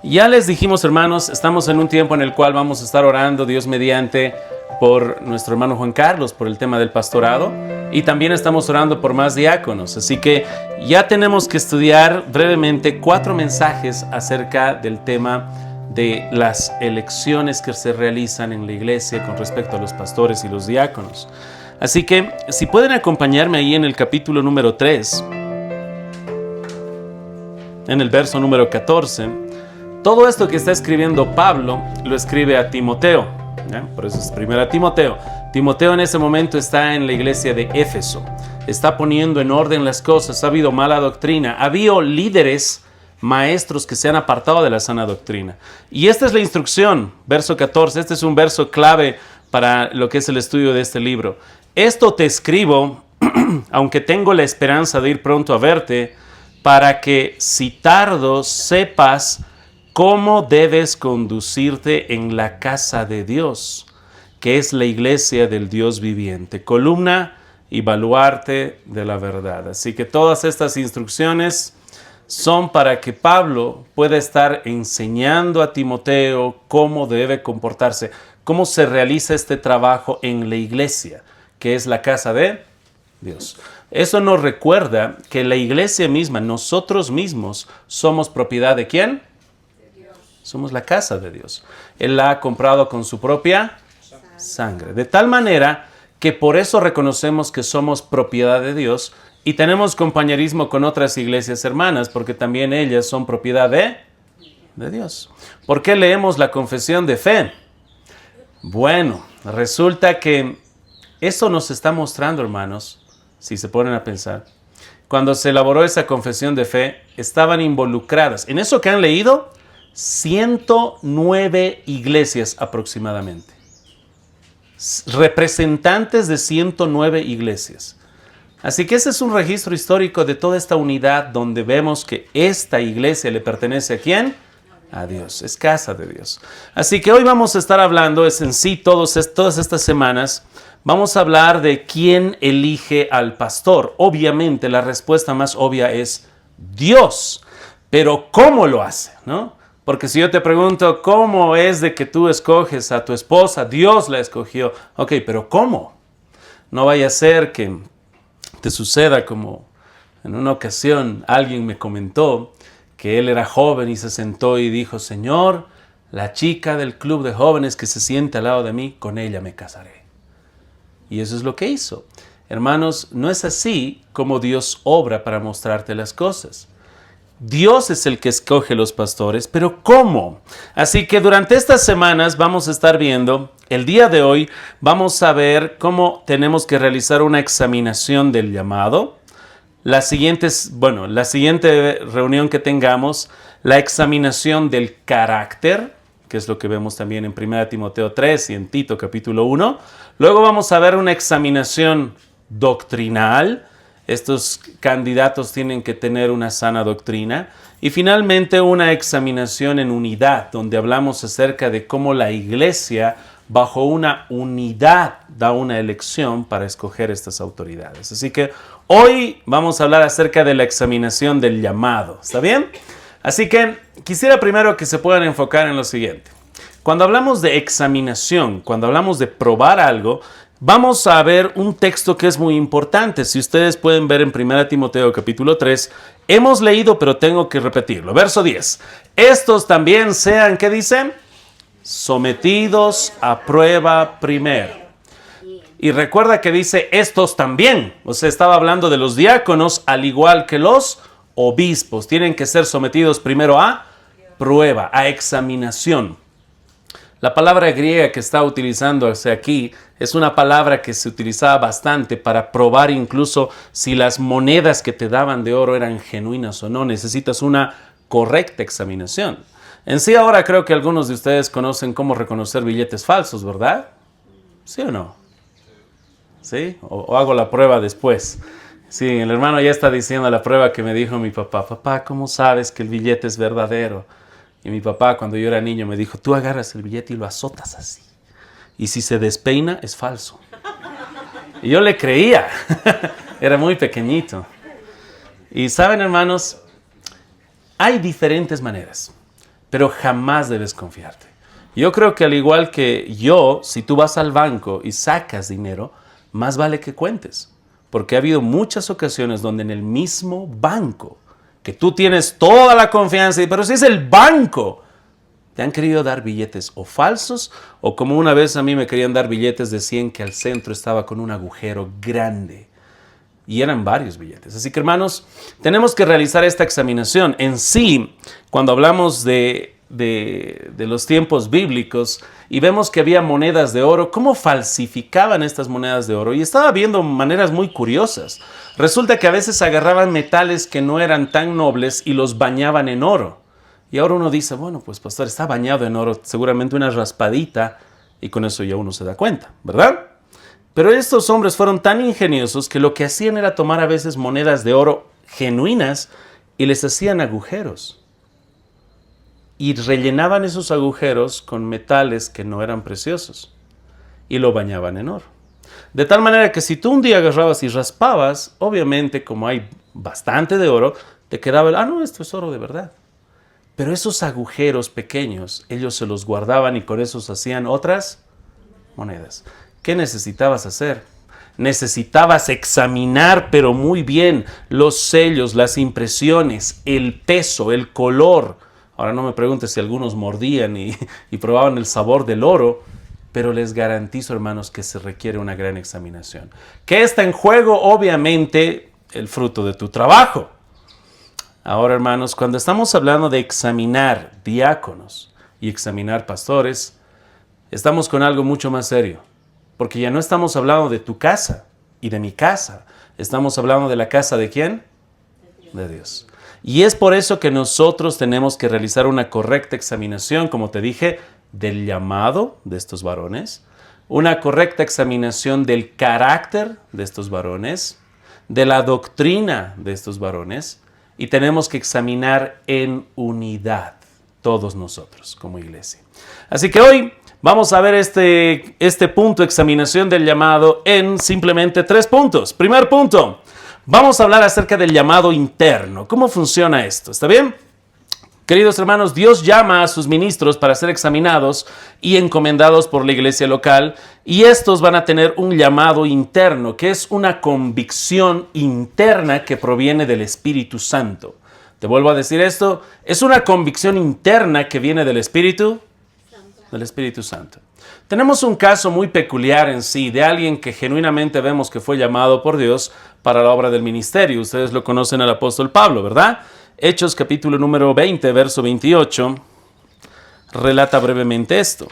Ya les dijimos, hermanos, estamos en un tiempo en el cual vamos a estar orando, Dios mediante, por nuestro hermano Juan Carlos, por el tema del pastorado, y también estamos orando por más diáconos. Así que ya tenemos que estudiar brevemente 4 mensajes acerca del tema de las elecciones que se realizan en la iglesia con respecto a los pastores y los diáconos. Así que, si pueden acompañarme ahí en el capítulo número 3, en el verso número 14, todo esto que está escribiendo Pablo lo escribe a Timoteo, ¿ya? Por eso es 1 Timoteo. Timoteo en ese momento está en la iglesia de Éfeso, está poniendo en orden las cosas, ha habido mala doctrina, ha habido líderes, maestros que se han apartado de la sana doctrina. Y esta es la instrucción, verso 14, este es un verso clave para lo que es el estudio de este libro. Esto te escribo, aunque tengo la esperanza de ir pronto a verte, para que si tardo sepas cómo debes conducirte en la casa de Dios, que es la iglesia del Dios viviente, columna y baluarte de la verdad. Así que todas estas instrucciones son para que Pablo pueda estar enseñando a Timoteo cómo debe comportarse, cómo se realiza este trabajo en la iglesia, que es la casa de Dios. Eso nos recuerda que la iglesia misma, nosotros mismos, somos propiedad ¿de quién? Somos la casa de Dios. Él la ha comprado con su propia sangre. De tal manera que por eso reconocemos que somos propiedad de Dios y tenemos compañerismo con otras iglesias hermanas, porque también ellas son propiedad de Dios. ¿Por qué leemos la confesión de fe? Bueno, resulta que eso nos está mostrando, hermanos, si se ponen a pensar. Cuando se elaboró esa confesión de fe, estaban involucradas en eso que han leído 109 iglesias aproximadamente. Representantes de 109 iglesias. Así que ese es un registro histórico de toda esta unidad donde vemos que esta iglesia le pertenece ¿a quién? A Dios, es casa de Dios. Así que hoy vamos a estar hablando, es en sí todas estas semanas, vamos a hablar de quién elige al pastor. Obviamente la respuesta más obvia es Dios, pero ¿cómo lo hace? ¿No? Porque si yo te pregunto, ¿cómo es de que tú escoges a tu esposa? Dios la escogió. Ok, pero ¿cómo? No vaya a ser que te suceda como en una ocasión alguien me comentó que él era joven y se sentó y dijo, Señor, la chica del club de jóvenes que se siente al lado de mí, con ella me casaré. Y eso es lo que hizo. Hermanos, no es así como Dios obra para mostrarte las cosas. Dios es el que escoge los pastores, pero ¿cómo? Así que durante estas semanas vamos a estar viendo, el día de hoy vamos a ver cómo tenemos que realizar una examinación del llamado. La siguiente reunión que tengamos, la examinación del carácter, que es lo que vemos también en 1 Timoteo 3 y en Tito capítulo 1. Luego vamos a ver una examinación doctrinal. Estos candidatos tienen que tener una sana doctrina. Y finalmente una examinación en unidad, donde hablamos acerca de cómo la iglesia, bajo una unidad, da una elección para escoger estas autoridades. Así que hoy vamos a hablar acerca de la examinación del llamado. ¿Está bien? Así que quisiera primero que se puedan enfocar en lo siguiente. Cuando hablamos de examinación, cuando hablamos de probar algo, vamos a ver un texto que es muy importante. Si ustedes pueden ver en 1 Timoteo capítulo 3, hemos leído, pero tengo que repetirlo. Verso 10. Estos también sean, ¿qué dicen? Sometidos a prueba primero. Y recuerda que dice estos también. O sea, estaba hablando de los diáconos, al igual que los obispos. Tienen que ser sometidos primero a prueba, a examinación. La palabra griega que está utilizándose aquí es una palabra que se utilizaba bastante para probar incluso si las monedas que te daban de oro eran genuinas o no. Necesitas una correcta examinación. En sí ahora creo que algunos de ustedes conocen cómo reconocer billetes falsos, ¿verdad? ¿Sí o no? ¿Sí? ¿O hago la prueba después? Sí, el hermano ya está diciendo la prueba que me dijo mi papá. Papá, ¿cómo sabes que el billete es verdadero? Y mi papá, cuando yo era niño, me dijo, tú agarras el billete y lo azotas así. Y si se despeina, es falso. Y yo le creía. Era muy pequeñito. Y saben, hermanos, hay diferentes maneras. pero jamás debes confiarte. Yo creo que al igual que yo, si tú vas al banco y sacas dinero, más vale que cuentes. Porque ha habido muchas ocasiones donde en el mismo banco, que tú tienes toda la confianza, pero si es el banco, te han querido dar billetes o falsos, o como una vez a mí me querían dar billetes de 100 que al centro estaba con un agujero grande. Y eran varios billetes. Así que, hermanos, tenemos que realizar esta examinación. En sí, cuando hablamos de los tiempos bíblicos y vemos que había monedas de oro, ¿cómo falsificaban estas monedas de oro? Y estaba viendo maneras muy curiosas. Resulta que a veces agarraban metales que no eran tan nobles y los bañaban en oro. Y ahora uno dice, bueno, pues pastor, está bañado en oro, seguramente una raspadita, y con eso ya uno se da cuenta, ¿verdad? Pero estos hombres fueron tan ingeniosos que lo que hacían era tomar a veces monedas de oro genuinas y les hacían agujeros. Y rellenaban esos agujeros con metales que no eran preciosos y lo bañaban en oro. De tal manera que si tú un día agarrabas y raspabas, obviamente como hay bastante de oro, te quedaba no, esto es oro de verdad. Pero esos agujeros pequeños, ellos se los guardaban y con esos hacían otras monedas. ¿Qué necesitabas hacer? Necesitabas examinar, pero muy bien, los sellos, las impresiones, el peso, el color. Ahora no me preguntes si algunos mordían y probaban el sabor del oro, pero les garantizo, hermanos, que se requiere una gran examinación. ¿Qué está en juego? Obviamente, el fruto de tu trabajo. Ahora, hermanos, cuando estamos hablando de examinar diáconos y examinar pastores, estamos con algo mucho más serio. Porque ya no estamos hablando de tu casa y de mi casa. Estamos hablando de la casa ¿de quién? De Dios. Y es por eso que nosotros tenemos que realizar una correcta examinación, como te dije, del llamado de estos varones, una correcta examinación del carácter de estos varones, de la doctrina de estos varones, y tenemos que examinar en unidad todos nosotros como iglesia. Así que hoy vamos a ver este punto, examinación del llamado, en simplemente 3 puntos. Primer punto, vamos a hablar acerca del llamado interno. ¿Cómo funciona esto? ¿Está bien? Queridos hermanos, Dios llama a sus ministros para ser examinados y encomendados por la iglesia local, y estos van a tener un llamado interno, que es una convicción interna que proviene del Espíritu Santo. Te vuelvo a decir esto, es una convicción interna que viene del Espíritu Santo. Tenemos un caso muy peculiar en sí, de alguien que genuinamente vemos que fue llamado por Dios para la obra del ministerio. Ustedes lo conocen al apóstol Pablo, ¿verdad? Hechos capítulo número 20, verso 28, relata brevemente esto.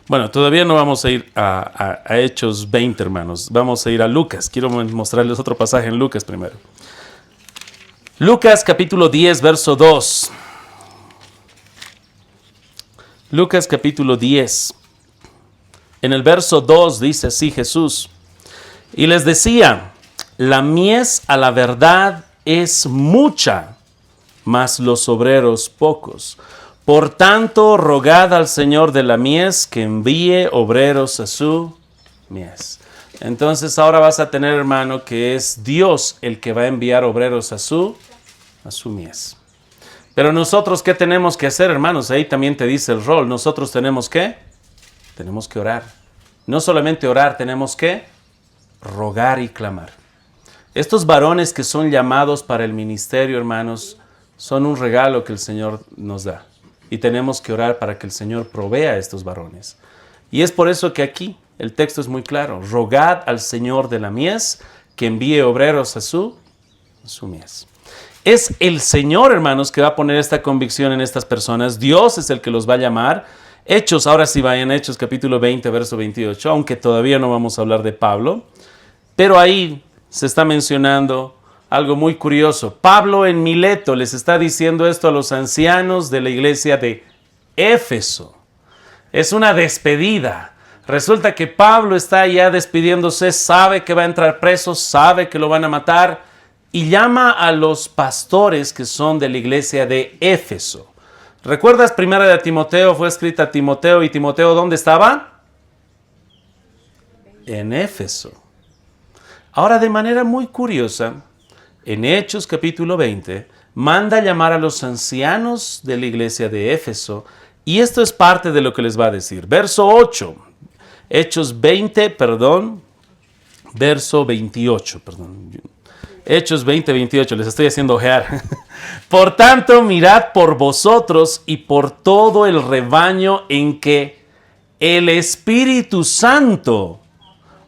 Bueno, todavía no vamos a ir a Hechos 20, hermanos. Vamos a ir a Lucas. Quiero mostrarles otro pasaje en Lucas primero. Lucas capítulo 10, verso 2. Lucas capítulo 10. En el verso 2 dice así Jesús. Y les decía, la mies a la verdad es mucha, mas los obreros pocos. Por tanto, rogad al Señor de la mies que envíe obreros a su mies. Entonces ahora vas a tener, hermano, que es Dios el que va a enviar obreros a su mies. Pero nosotros, ¿qué tenemos que hacer, hermanos? Ahí también te dice el rol. Nosotros tenemos que orar. No solamente orar, tenemos que rogar y clamar. Estos varones que son llamados para el ministerio, hermanos, son un regalo que el Señor nos da. Y tenemos que orar para que el Señor provea a estos varones. Y es por eso que aquí el texto es muy claro. Rogad al Señor de la mies que envíe obreros a su mies. Es el Señor, hermanos, que va a poner esta convicción en estas personas. Dios es el que los va a llamar. Hechos, ahora sí vayan, Hechos capítulo 20, verso 28, aunque todavía no vamos a hablar de Pablo. Pero ahí se está mencionando algo muy curioso. Pablo en Mileto les está diciendo esto a los ancianos de la iglesia de Éfeso. Es una despedida. Resulta que Pablo está ya despidiéndose, sabe que va a entrar preso, sabe que lo van a matar y llama a los pastores que son de la iglesia de Éfeso. ¿Recuerdas? Primera de Timoteo fue escrita a Timoteo, y Timoteo ¿dónde estaba? En Éfeso. Ahora, de manera muy curiosa, en Hechos capítulo 20, manda llamar a los ancianos de la iglesia de Éfeso, y esto es parte de lo que les va a decir. Verso 8, verso 28, Hechos 20, 28, les estoy haciendo ojear. Por tanto, mirad por vosotros y por todo el rebaño en que el Espíritu Santo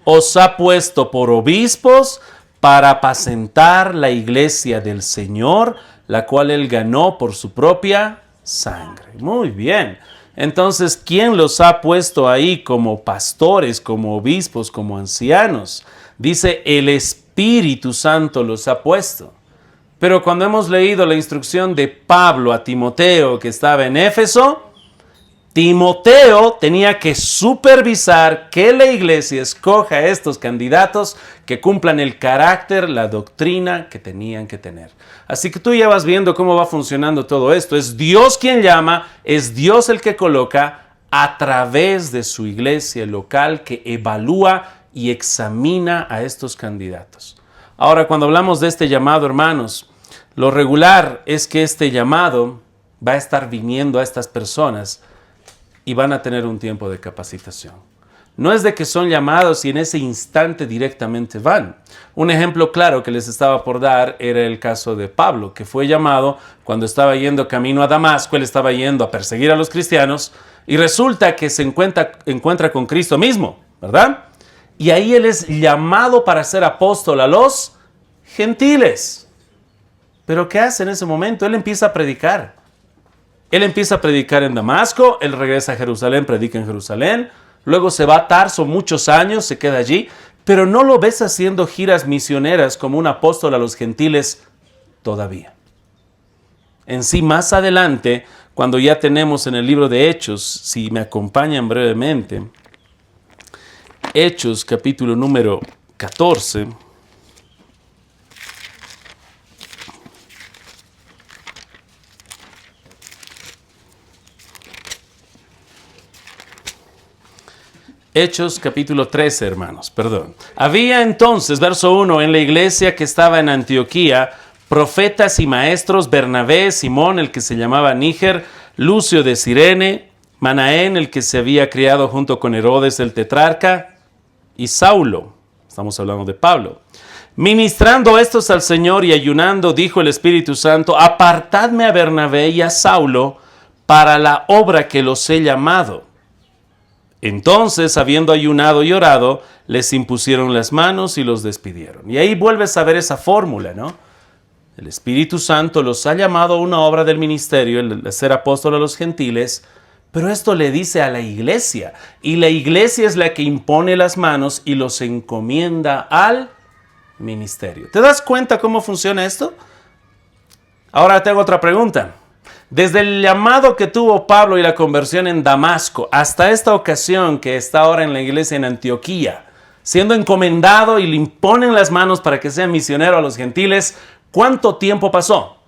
os ha puesto por obispos para apacentar la iglesia del Señor, la cual Él ganó por su propia sangre. Muy bien. Entonces, ¿quién los ha puesto ahí como pastores, como obispos, como ancianos? Dice, el Espíritu Santo los ha puesto. Pero cuando hemos leído la instrucción de Pablo a Timoteo, que estaba en Éfeso, Timoteo tenía que supervisar que la iglesia escoja a estos candidatos que cumplan el carácter, la doctrina que tenían que tener. Así que tú ya vas viendo cómo va funcionando todo esto. Es Dios quien llama, es Dios el que coloca a través de su iglesia local que evalúa y examina a estos candidatos. Ahora, cuando hablamos de este llamado, hermanos, lo regular es que este llamado va a estar viniendo a estas personas y van a tener un tiempo de capacitación. No es de que son llamados y en ese instante directamente van. Un ejemplo claro que les estaba por dar era el caso de Pablo, que fue llamado cuando estaba yendo camino a Damasco. Él estaba yendo a perseguir a los cristianos y resulta que se encuentra con Cristo mismo, ¿verdad? Y ahí él es llamado para ser apóstol a los gentiles. ¿Pero qué hace en ese momento? Él empieza a predicar. Él empieza a predicar en Damasco, él regresa a Jerusalén, predica en Jerusalén, luego se va a Tarso muchos años, se queda allí, pero no lo ves haciendo giras misioneras como un apóstol a los gentiles todavía. En sí, más adelante, cuando ya tenemos en el libro de Hechos, si me acompañan brevemente, Hechos capítulo número 14, Hechos capítulo 13, hermanos, perdón. Había entonces, verso 1, en la iglesia que estaba en Antioquía, profetas y maestros, Bernabé, Simón, el que se llamaba Níger, Lucio de Cirene, Manaén, el que se había criado junto con Herodes el tetrarca, y Saulo, estamos hablando de Pablo. Ministrando estos al Señor y ayunando, dijo el Espíritu Santo, apartadme a Bernabé y a Saulo para la obra que los he llamado. Entonces, habiendo ayunado y orado, les impusieron las manos y los despidieron. Y ahí vuelves a ver esa fórmula, ¿no? El Espíritu Santo los ha llamado a una obra del ministerio, el de ser apóstol a los gentiles, pero esto le dice a la iglesia. Y la iglesia es la que impone las manos y los encomienda al ministerio. ¿Te das cuenta cómo funciona esto? Ahora tengo otra pregunta. Desde el llamado que tuvo Pablo y la conversión en Damasco hasta esta ocasión que está ahora en la iglesia en Antioquía, siendo encomendado y le imponen las manos para que sea misionero a los gentiles, ¿cuánto tiempo pasó?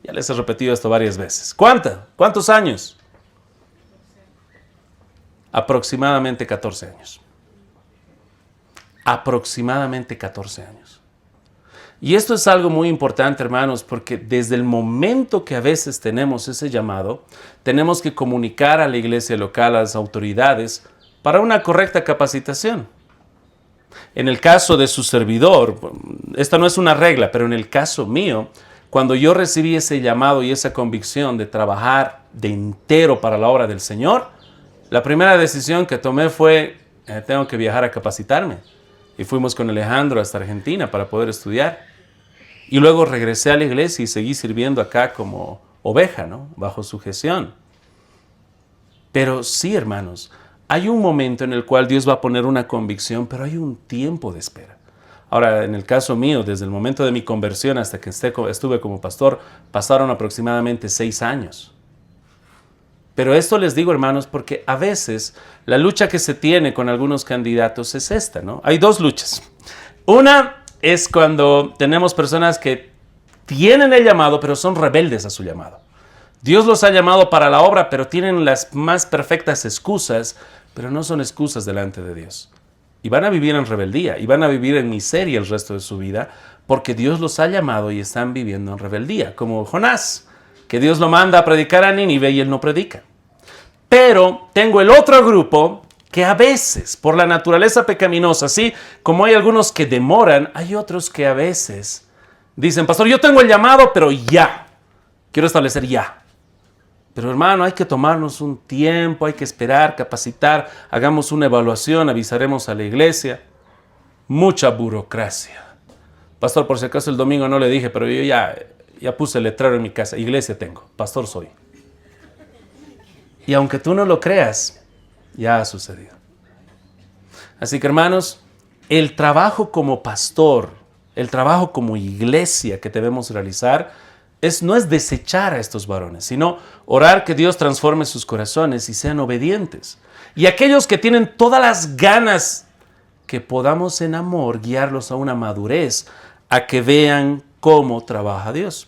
Ya les he repetido esto varias veces. ¿Cuántos años? Aproximadamente 14 años. Aproximadamente 14 años. Y esto es algo muy importante, hermanos, porque desde el momento que a veces tenemos ese llamado, tenemos que comunicar a la iglesia local, a las autoridades, para una correcta capacitación. En el caso de su servidor, esta no es una regla, pero en el caso mío, cuando yo recibí ese llamado y esa convicción de trabajar de entero para la obra del Señor, la primera decisión que tomé fue, tengo que viajar a capacitarme. Y fuimos con Alejandro hasta Argentina para poder estudiar. Y luego regresé a la iglesia y seguí sirviendo acá como oveja, ¿no? Bajo sujeción. Pero sí, hermanos, hay un momento en el cual Dios va a poner una convicción, pero hay un tiempo de espera. Ahora, en el caso mío, desde el momento de mi conversión hasta que estuve como pastor, pasaron aproximadamente 6 años. Pero esto les digo, hermanos, porque a veces la lucha que se tiene con algunos candidatos es esta, ¿no? Hay dos luchas. Una es cuando tenemos personas que tienen el llamado, pero son rebeldes a su llamado. Dios los ha llamado para la obra, pero tienen las más perfectas excusas, pero no son excusas delante de Dios. y van a vivir en rebeldía y van a vivir en miseria el resto de su vida porque Dios los ha llamado y están viviendo en rebeldía, como Jonás, que Dios lo manda a predicar a Nínive y él no predica. Pero tengo el otro grupo que a veces, por la naturaleza pecaminosa, así como hay algunos que demoran, hay otros que a veces dicen, pastor, yo tengo el llamado, pero ya, quiero establecer ya. Pero hermano, hay que tomarnos un tiempo, hay que esperar, capacitar, hagamos una evaluación, avisaremos a la iglesia. Mucha burocracia. Pastor, por si acaso el domingo no le dije, pero yo ya puse el letrero en mi casa. Iglesia tengo, pastor soy. Y aunque tú no lo creas, ya ha sucedido. Así que hermanos, el trabajo como pastor, el trabajo como iglesia que debemos realizar, no es desechar a estos varones, sino orar que Dios transforme sus corazones y sean obedientes. Y aquellos que tienen todas las ganas, que podamos en amor guiarlos a una madurez, a que vean cómo trabaja Dios.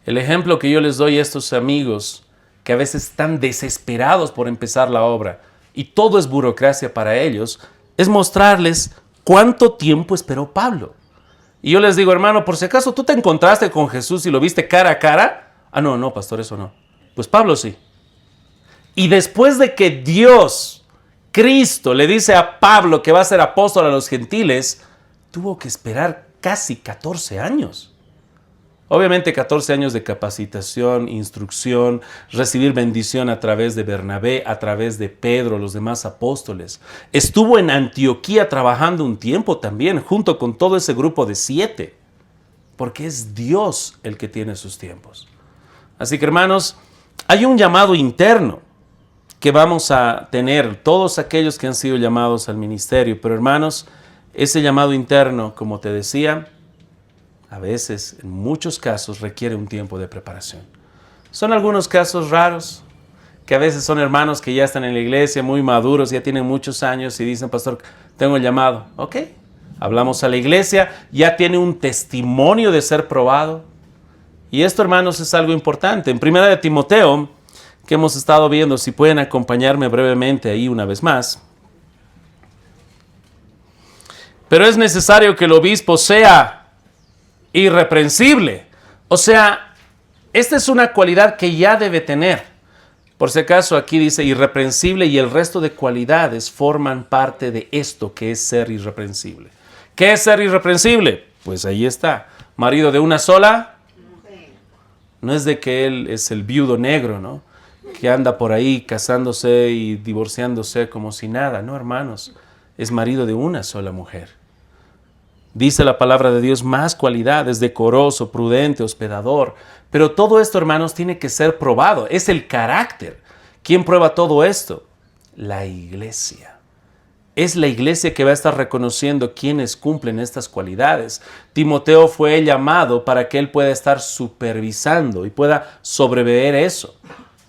El ejemplo que yo les doy a estos amigos que a veces están desesperados por empezar la obra y todo es burocracia para ellos, es mostrarles cuánto tiempo esperó Pablo. Y yo les digo, hermano, por si acaso tú te encontraste con Jesús y lo viste cara a cara. Ah, no, pastor, eso no. Pues Pablo sí. Y después de que Dios, Cristo, le dice a Pablo que va a ser apóstol a los gentiles, tuvo que esperar casi 14 años. Obviamente 14 años de capacitación, instrucción, recibir bendición a través de Bernabé, a través de Pedro, los demás apóstoles. Estuvo en Antioquía trabajando un tiempo también, junto con todo ese grupo de 7, porque es Dios el que tiene sus tiempos. Así que hermanos, hay un llamado interno que vamos a tener todos aquellos que han sido llamados al ministerio, pero hermanos, ese llamado interno, como te decía, a veces, en muchos casos, requiere un tiempo de preparación. Son algunos casos raros, que a veces son hermanos que ya están en la iglesia, muy maduros, ya tienen muchos años y dicen, pastor, tengo el llamado. Ok, hablamos a la iglesia, ya tiene un testimonio de ser probado. Y esto, hermanos, es algo importante. En 1 de Timoteo, que hemos estado viendo, si pueden acompañarme brevemente ahí una vez más. Pero es necesario que el obispo sea irreprensible. O sea, esta es una cualidad que ya debe tener. Por si acaso aquí dice irreprensible y el resto de cualidades forman parte de esto que es ser irreprensible. ¿Qué es ser irreprensible? Pues ahí está. Marido de una sola. No es de que él es el viudo negro, ¿no? Que anda por ahí casándose y divorciándose como si nada. No, hermanos. Es marido de una sola mujer. Dice la palabra de Dios más cualidades, decoroso, prudente, hospedador. Pero todo esto, hermanos, tiene que ser probado. Es el carácter. ¿Quién prueba todo esto? La iglesia. Es la iglesia que va a estar reconociendo quiénes cumplen estas cualidades. Timoteo fue llamado para que él pueda estar supervisando y pueda sobreveer eso.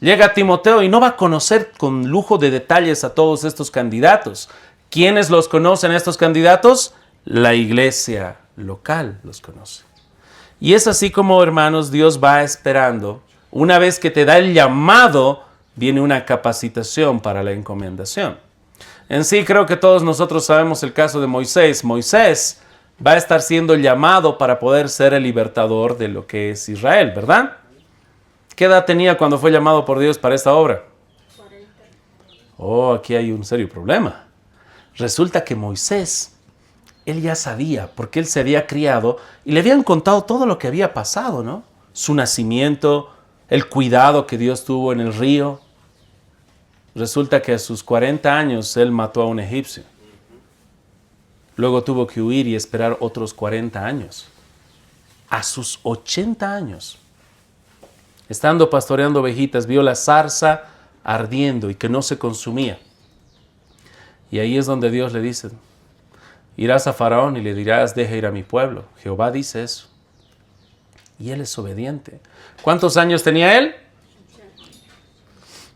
Llega Timoteo y no va a conocer con lujo de detalles a todos estos candidatos. ¿Quiénes los conocen estos candidatos? La iglesia local los conoce. Y es así como, hermanos, Dios va esperando. Una vez que te da el llamado, viene una capacitación para la encomendación. En sí, creo que todos nosotros sabemos el caso de Moisés. Moisés va a estar siendo llamado para poder ser el libertador de lo que es Israel, ¿verdad? ¿Qué edad tenía cuando fue llamado por Dios para esta obra? 40. Oh, aquí hay un serio problema. Resulta que Moisés, él ya sabía, porque él se había criado y le habían contado todo lo que había pasado, ¿no? Su nacimiento, el cuidado que Dios tuvo en el río. Resulta que a sus 40 años él mató a un egipcio. Luego tuvo que huir y esperar otros 40 años. A sus 80 años, estando pastoreando ovejitas, vio la zarza ardiendo y que no se consumía. Y ahí es donde Dios le dice, irás a Faraón y le dirás, deja ir a mi pueblo. Jehová dice eso. Y él es obediente. ¿Cuántos años tenía él?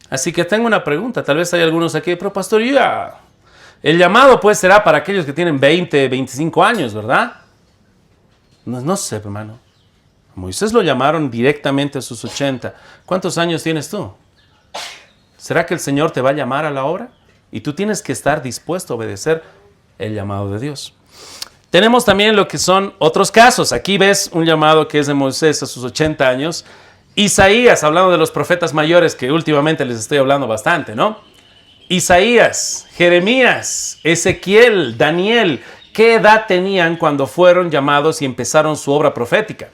Así que tengo una pregunta. Tal vez hay algunos aquí, pero pastor, el llamado pues será para aquellos que tienen 20, 25 años, ¿verdad? No sé, hermano. A Moisés lo llamaron directamente a sus 80. ¿Cuántos años tienes tú? ¿Será que el Señor te va a llamar a la obra? Y tú tienes que estar dispuesto a obedecer el llamado de Dios. Tenemos también lo que son otros casos. Aquí ves un llamado que es de Moisés a sus 80 años. Isaías, hablando de los profetas mayores, que últimamente les estoy hablando bastante, ¿no? Isaías, Jeremías, Ezequiel, Daniel, ¿qué edad tenían cuando fueron llamados y empezaron su obra profética?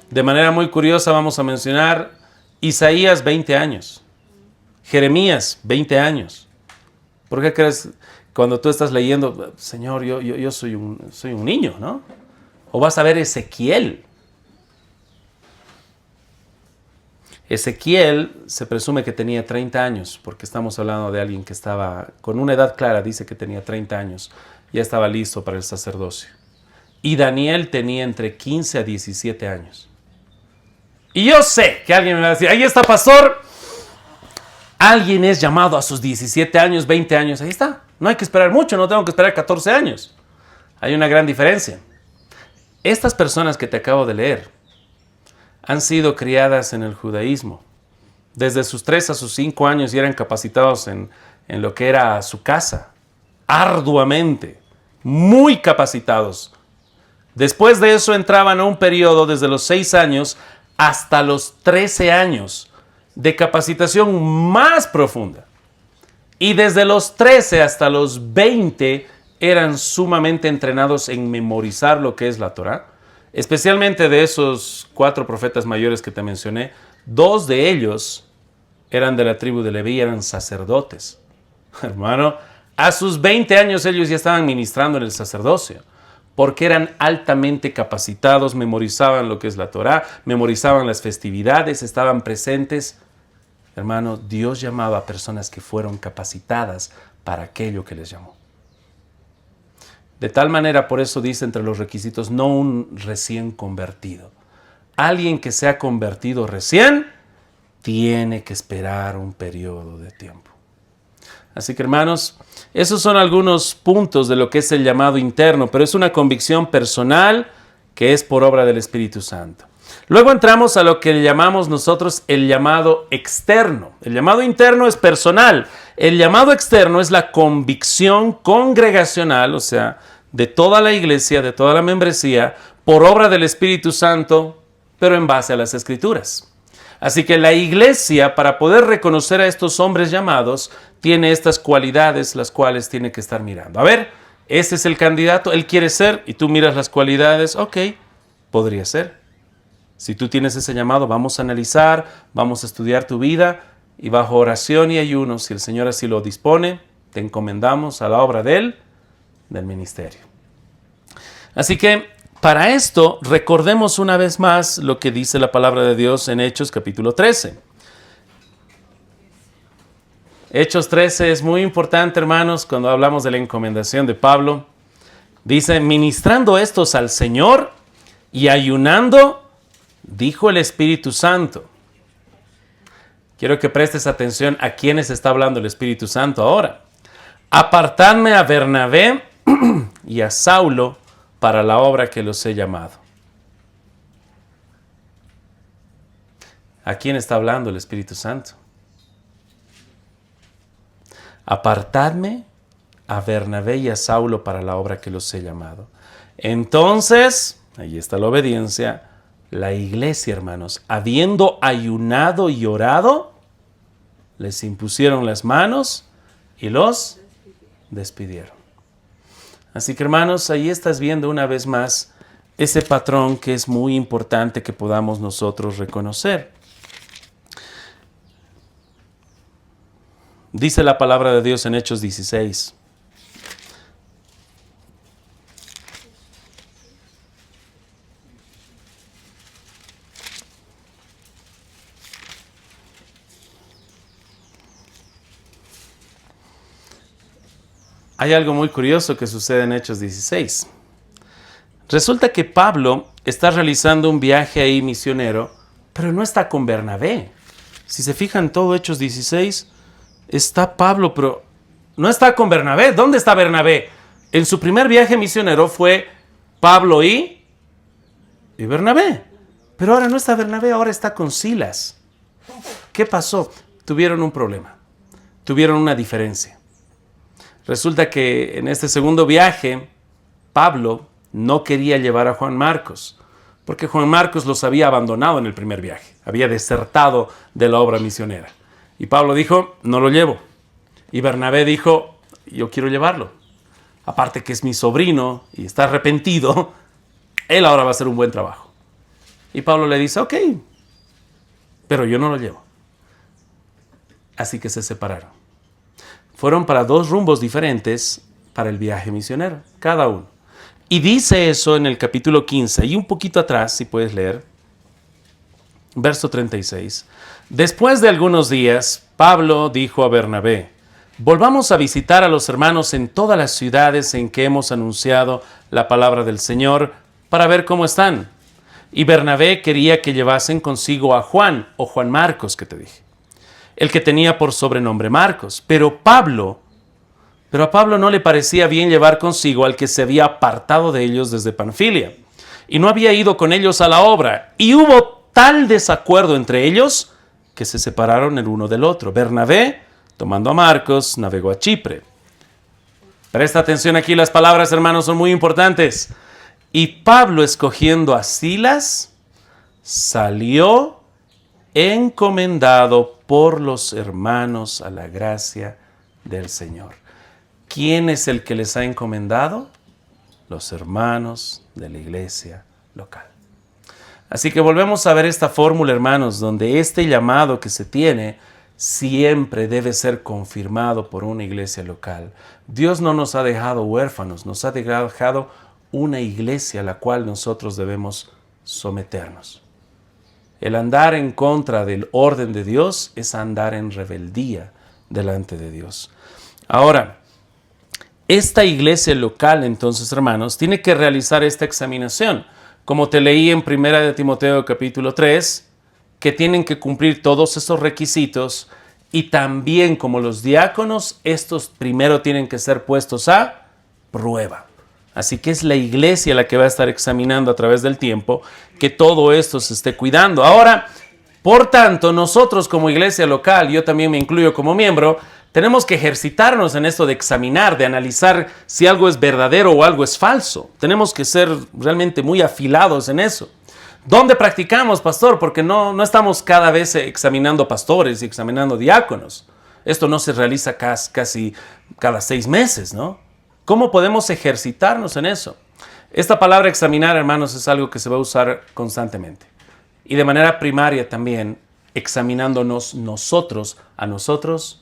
De manera muy curiosa vamos a mencionar Isaías 20 años, Jeremías 20 años. ¿Por qué crees cuando tú estás leyendo, Señor, yo soy un niño, ¿no? O vas a ver Ezequiel. Ezequiel se presume que tenía 30 años, porque estamos hablando de alguien que estaba con una edad clara, dice que tenía 30 años, ya estaba listo para el sacerdocio. Y Daniel tenía entre 15 a 17 años. Y yo sé que alguien me va a decir, ahí está, pastor, alguien es llamado a sus 17 años, 20 años, ahí está. No hay que esperar mucho, no tengo que esperar 14 años. Hay una gran diferencia. Estas personas que te acabo de leer han sido criadas en el judaísmo. Desde sus 3 a sus 5 años y eran capacitados en lo que era su casa. Arduamente. Muy capacitados. Después de eso entraban a un periodo desde los 6 años hasta los 13 años de capacitación más profunda. Y desde los 13 hasta los 20 eran sumamente entrenados en memorizar lo que es la Torá. Especialmente de esos 4 profetas mayores que te mencioné, 2 de ellos eran de la tribu de Leví, eran sacerdotes. Hermano, a sus 20 años ellos ya estaban ministrando en el sacerdocio, porque eran altamente capacitados, memorizaban lo que es la Torá, memorizaban las festividades, estaban presentes. Hermano, Dios llamaba a personas que fueron capacitadas para aquello que les llamó. De tal manera, por eso dice entre los requisitos, no un recién convertido. Alguien que se ha convertido recién, tiene que esperar un periodo de tiempo. Así que, hermanos, esos son algunos puntos de lo que es el llamado interno, pero es una convicción personal que es por obra del Espíritu Santo. Luego entramos a lo que le llamamos nosotros el llamado externo. El llamado interno es personal. El llamado externo es la convicción congregacional, o sea, de toda la iglesia, de toda la membresía, por obra del Espíritu Santo, pero en base a las Escrituras. Así que la iglesia, para poder reconocer a estos hombres llamados, tiene estas cualidades las cuales tiene que estar mirando. A ver, este es el candidato, él quiere ser, y tú miras las cualidades, ok, podría ser. Si tú tienes ese llamado, vamos a analizar, vamos a estudiar tu vida, y bajo oración y ayuno, si el Señor así lo dispone, te encomendamos a la obra del ministerio. Así que, para esto, recordemos una vez más lo que dice la palabra de Dios en Hechos capítulo 13. Hechos 13 es muy importante, hermanos, cuando hablamos de la encomendación de Pablo. Dice, ministrando estos al Señor y ayunando, dijo el Espíritu Santo. Quiero que prestes atención a quiénes está hablando el Espíritu Santo ahora. Apartadme a Bernabé y a Saulo para la obra que los he llamado. ¿A quién está hablando el Espíritu Santo? Apartadme a Bernabé y a Saulo para la obra que los he llamado. Entonces, ahí está la obediencia. La iglesia, hermanos, habiendo ayunado y orado, les impusieron las manos y los despidieron. Así que, hermanos, ahí estás viendo una vez más ese patrón que es muy importante que podamos nosotros reconocer. Dice la palabra de Dios en Hechos 16. Hay algo muy curioso que sucede en Hechos 16. Resulta que Pablo está realizando un viaje ahí misionero, pero no está con Bernabé. Si se fijan todo Hechos 16, está Pablo, pero no está con Bernabé. ¿Dónde está Bernabé? En su primer viaje misionero fue Pablo y Bernabé. Pero ahora no está Bernabé, ahora está con Silas. ¿Qué pasó? Tuvieron un problema. Tuvieron una diferencia. Resulta que en este segundo viaje, Pablo no quería llevar a Juan Marcos, porque Juan Marcos los había abandonado en el primer viaje, había desertado de la obra misionera. Y Pablo dijo, no lo llevo. Y Bernabé dijo, yo quiero llevarlo. Aparte que es mi sobrino y está arrepentido, él ahora va a hacer un buen trabajo. Y Pablo le dice, ok, pero yo no lo llevo. Así que se separaron. Fueron para dos rumbos diferentes para el viaje misionero, cada uno. Y dice eso en el capítulo 15, y un poquito atrás, si puedes leer, verso 36. Después de algunos días, Pablo dijo a Bernabé, volvamos a visitar a los hermanos en todas las ciudades en que hemos anunciado la palabra del Señor para ver cómo están. Y Bernabé quería que llevasen consigo a Juan, o Juan Marcos, que te dije, el que tenía por sobrenombre Marcos. Pero a Pablo no le parecía bien llevar consigo al que se había apartado de ellos desde Panfilia, y no había ido con ellos a la obra. Y hubo tal desacuerdo entre ellos que se separaron el uno del otro. Bernabé, tomando a Marcos, navegó a Chipre. Presta atención aquí, las palabras, hermanos, son muy importantes. Y Pablo, escogiendo a Silas, salió encomendado por los hermanos a la gracia del Señor. ¿Quién es el que les ha encomendado? Los hermanos de la iglesia local. Así que volvemos a ver esta fórmula, hermanos, donde este llamado que se tiene siempre debe ser confirmado por una iglesia local. Dios no nos ha dejado huérfanos, nos ha dejado una iglesia a la cual nosotros debemos someternos. El andar en contra del orden de Dios es andar en rebeldía delante de Dios. Ahora, esta iglesia local, entonces, hermanos, tiene que realizar esta examinación. Como te leí en 1 de Timoteo capítulo 3, que tienen que cumplir todos esos requisitos, y también como los diáconos, estos primero tienen que ser puestos a prueba. Así que es la iglesia la que va a estar examinando a través del tiempo que todo esto se esté cuidando. Ahora, por tanto, nosotros como iglesia local, yo también me incluyo como miembro, tenemos que ejercitarnos en esto de examinar, de analizar si algo es verdadero o algo es falso. Tenemos que ser realmente muy afilados en eso. ¿Dónde practicamos, pastor? Porque no estamos cada vez examinando pastores y examinando diáconos. Esto no se realiza casi cada 6 meses, ¿no? ¿Cómo podemos ejercitarnos en eso? Esta palabra examinar, hermanos, es algo que se va a usar constantemente. Y de manera primaria también, examinándonos nosotros a nosotros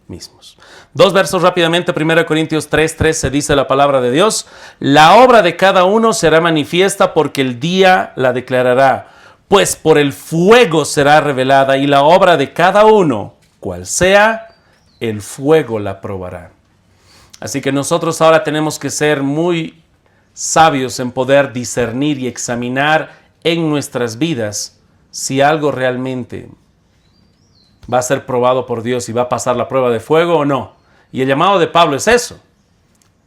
mismos. 2 versos rápidamente. 1 Corintios 3:13 dice la palabra de Dios: la obra de cada uno será manifiesta, porque el día la declarará, pues por el fuego será revelada, y la obra de cada uno, cual sea, el fuego la probará. Así que nosotros ahora tenemos que ser muy sabios en poder discernir y examinar en nuestras vidas si algo realmente va a ser probado por Dios y va a pasar la prueba de fuego o no. Y el llamado de Pablo es eso.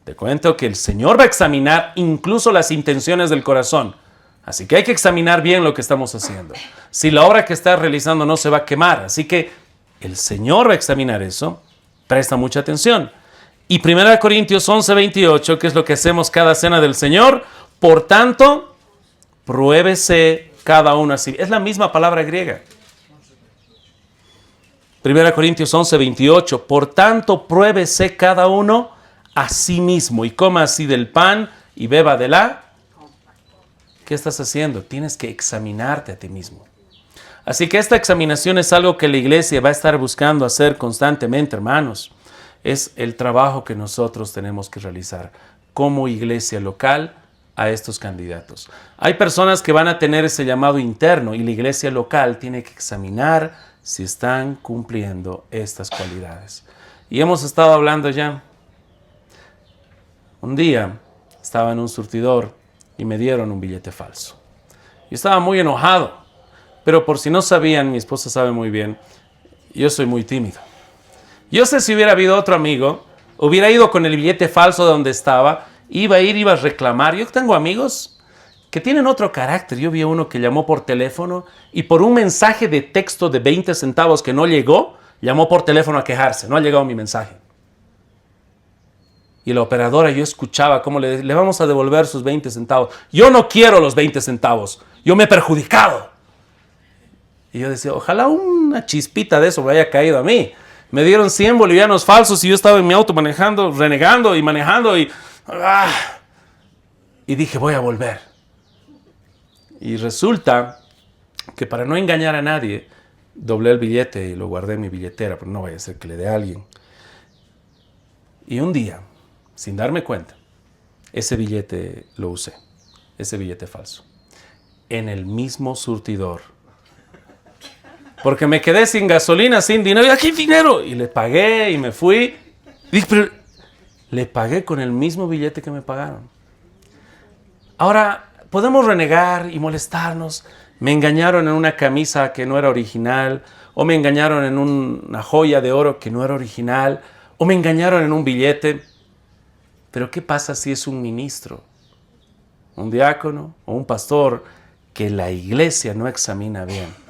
Te cuento que el Señor va a examinar incluso las intenciones del corazón. Así que hay que examinar bien lo que estamos haciendo. Si la obra que estás realizando no se va a quemar. Así que el Señor va a examinar eso. Presta mucha atención. Y 1 Corintios 11:28, que es lo que hacemos cada cena del Señor. Por tanto, pruébese cada uno así. Es la misma palabra griega. 1 Corintios 11:28. Por tanto, pruébese cada uno a sí mismo y coma así del pan y beba de la... ¿Qué estás haciendo? Tienes que examinarte a ti mismo. Así que esta examinación es algo que la iglesia va a estar buscando hacer constantemente, hermanos. Es el trabajo que nosotros tenemos que realizar como iglesia local a estos candidatos. Hay personas que van a tener ese llamado interno y la iglesia local tiene que examinar si están cumpliendo estas cualidades. Y hemos estado hablando ya. Un día estaba en un surtidor y me dieron un billete falso. Yo estaba muy enojado, pero por si no sabían, mi esposa sabe muy bien, yo soy muy tímido. Yo sé si hubiera habido otro amigo, hubiera ido con el billete falso de donde estaba, iba a reclamar. Yo tengo amigos que tienen otro carácter. Yo vi a uno que llamó por teléfono y por un mensaje de texto de 20 centavos que no llegó, llamó por teléfono a quejarse. No ha llegado mi mensaje. Y la operadora, yo escuchaba cómo le vamos a devolver sus 20 centavos. Yo no quiero los 20 centavos. Yo me he perjudicado. Y yo decía, ojalá una chispita de eso me haya caído a mí. Me dieron 100 bolivianos falsos y yo estaba en mi auto manejando, renegando y manejando y dije, voy a volver. Y resulta que para no engañar a nadie, doblé el billete y lo guardé en mi billetera, pero no vaya a ser que le dé a alguien. Y un día, sin darme cuenta, ese billete lo usé, ese billete falso, en el mismo surtidor. Porque me quedé sin gasolina, sin dinero. ¿Y aquí dinero? Y le pagué y me fui. Dije, pero le pagué con el mismo billete que me pagaron. Ahora, podemos renegar y molestarnos. Me engañaron en una camisa que no era original, o me engañaron en una joya de oro que no era original, o me engañaron en un billete. Pero ¿qué pasa si es un ministro, un diácono o un pastor que la iglesia no examina bien?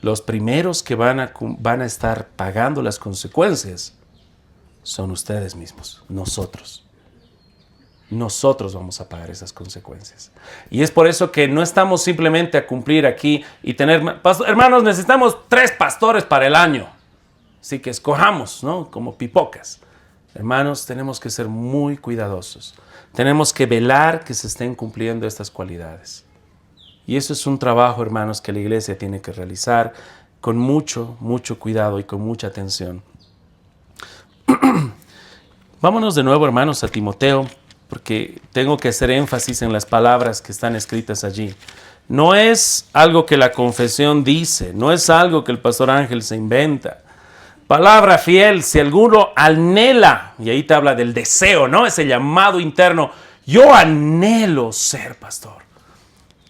Los primeros que van a estar pagando las consecuencias son ustedes mismos, nosotros. Nosotros vamos a pagar esas consecuencias. Y es por eso que no estamos simplemente a cumplir aquí y tener... Hermanos, necesitamos 3 pastores para el año. Así que escojamos, ¿no? Como pipocas. Hermanos, tenemos que ser muy cuidadosos. Tenemos que velar que se estén cumpliendo estas cualidades. Y eso es un trabajo, hermanos, que la iglesia tiene que realizar con mucho, mucho cuidado y con mucha atención. Vámonos de nuevo, hermanos, a Timoteo, porque tengo que hacer énfasis en las palabras que están escritas allí. No es algo que la confesión dice, no es algo que el pastor Ángel se inventa. Palabra fiel, si alguno anhela, y ahí te habla del deseo, ¿no? Ese llamado interno, yo anhelo ser pastor.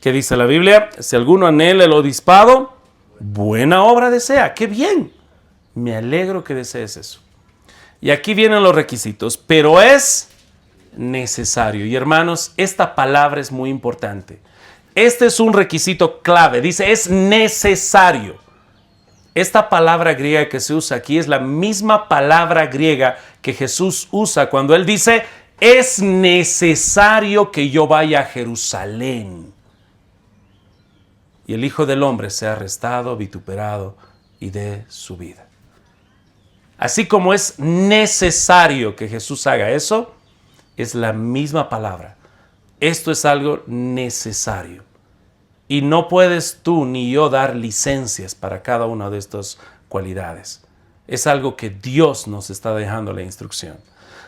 ¿Qué dice la Biblia? Si alguno anhela el obispado, buena obra desea. ¡Qué bien! Me alegro que desees eso. Y aquí vienen los requisitos, pero es necesario. Y hermanos, esta palabra es muy importante. Este es un requisito clave. Dice, es necesario. Esta palabra griega que se usa aquí es la misma palabra griega que Jesús usa cuando Él dice, es necesario que yo vaya a Jerusalén y el Hijo del Hombre sea arrestado, vituperado y dé su vida. Así como es necesario que Jesús haga eso, es la misma palabra. Esto es algo necesario. Y no puedes tú ni yo dar licencias para cada una de estas cualidades. Es algo que Dios nos está dejando la instrucción.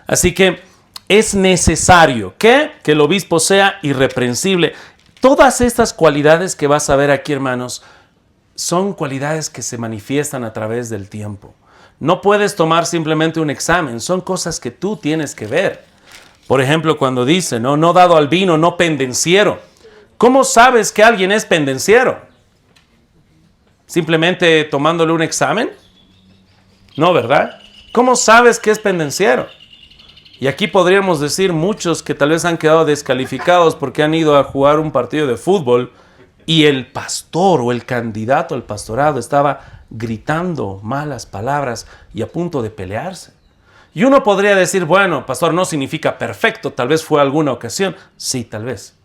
Así que es necesario que el obispo sea irreprensible. Todas estas cualidades que vas a ver aquí, hermanos, son cualidades que se manifiestan a través del tiempo. No puedes tomar simplemente un examen, son cosas que tú tienes que ver. Por ejemplo, cuando dice, no dado al vino, no pendenciero. ¿Cómo sabes que alguien es pendenciero? ¿Simplemente tomándole un examen? No, ¿verdad? ¿Cómo sabes que es pendenciero? Y aquí podríamos decir muchos que tal vez han quedado descalificados porque han ido a jugar un partido de fútbol y el pastor o el candidato al pastorado estaba gritando malas palabras y a punto de pelearse. Y uno podría decir, bueno, pastor no significa perfecto, tal vez fue alguna ocasión. Sí, tal vez.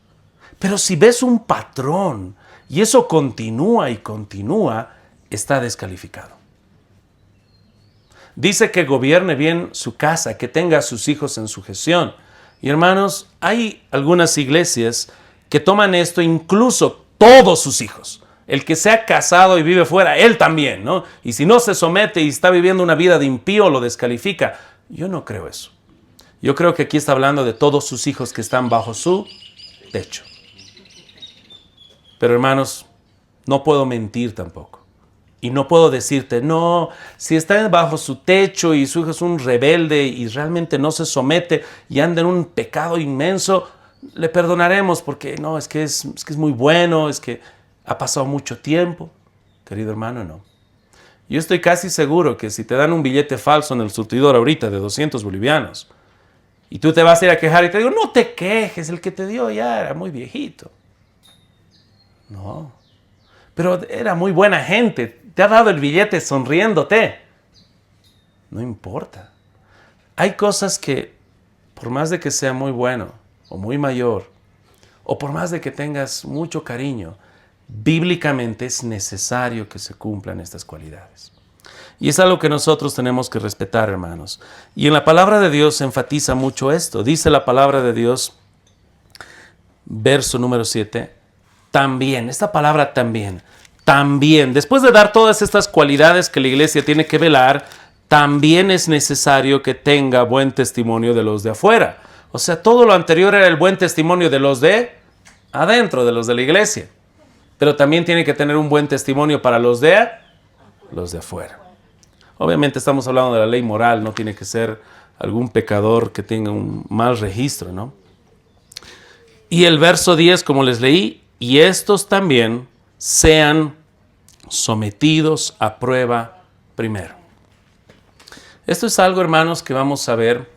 Pero si ves un patrón y eso continúa y continúa, está descalificado. Dice que gobierne bien su casa, que tenga a sus hijos en sujeción. Y hermanos, hay algunas iglesias que toman esto, incluso todos sus hijos. El que se ha casado y vive fuera, él también, ¿no? Y si no se somete y está viviendo una vida de impío, lo descalifica. Yo no creo eso. Yo creo que aquí está hablando de todos sus hijos que están bajo su techo. Pero hermanos, no puedo mentir tampoco. Y no puedo decirte, no, si está bajo su techo y su hijo es un rebelde y realmente no se somete y anda en un pecado inmenso, le perdonaremos porque no, es que es muy bueno, es que ha pasado mucho tiempo. Querido hermano, no. Yo estoy casi seguro que si te dan un billete falso en el surtidor ahorita de 200 bolivianos y tú te vas a ir a quejar y te digo, no te quejes, el que te dio ya era muy viejito. No, pero era muy buena gente. Te ha dado el billete sonriéndote. No importa. Hay cosas que por más de que sea muy bueno o muy mayor, o por más de que tengas mucho cariño, bíblicamente es necesario que se cumplan estas cualidades. Y es algo que nosotros tenemos que respetar, hermanos. Y en la palabra de Dios se enfatiza mucho esto. Dice la palabra de Dios, verso número 7, también, esta palabra también, después de dar todas estas cualidades que la iglesia tiene que velar, también es necesario que tenga buen testimonio de los de afuera. O sea, todo lo anterior era el buen testimonio de los de adentro, de los de la iglesia. Pero también tiene que tener un buen testimonio para los de afuera. Obviamente estamos hablando de la ley moral, no tiene que ser algún pecador que tenga un mal registro, ¿no? Y el verso 10, como les leí, y estos también sean sometidos a prueba primero. Esto es algo, hermanos, que vamos a ver.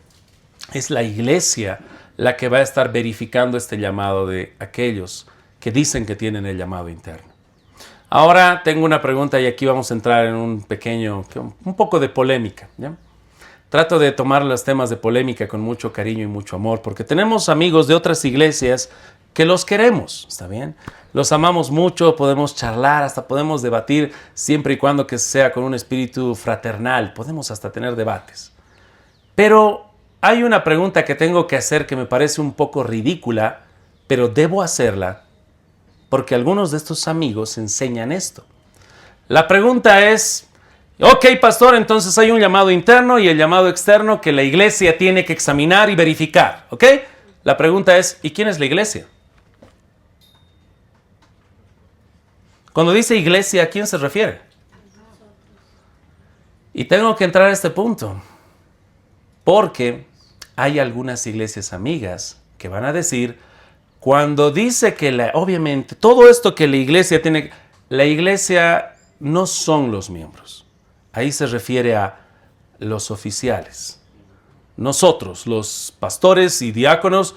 Es la iglesia la que va a estar verificando este llamado de aquellos que dicen que tienen el llamado interno. Ahora tengo una pregunta y aquí vamos a entrar en un poco de polémica, ¿ya? Trato de tomar los temas de polémica con mucho cariño y mucho amor, porque tenemos amigos de otras iglesias que los queremos, ¿está bien? Los amamos mucho, podemos charlar, hasta podemos debatir, siempre y cuando que sea con un espíritu fraternal, podemos hasta tener debates. Pero hay una pregunta que tengo que hacer que me parece un poco ridícula, pero debo hacerla porque algunos de estos amigos enseñan esto. La pregunta es, ok, pastor, entonces hay un llamado interno y el llamado externo que la iglesia tiene que examinar y verificar, ¿ok? La pregunta es, ¿y quién es la iglesia? Cuando dice iglesia, ¿a quién se refiere? Y tengo que entrar a este punto, porque hay algunas iglesias amigas que van a decir, cuando dice que obviamente todo esto que la iglesia tiene, la iglesia no son los miembros. Ahí se refiere a los oficiales. Nosotros, los pastores y diáconos,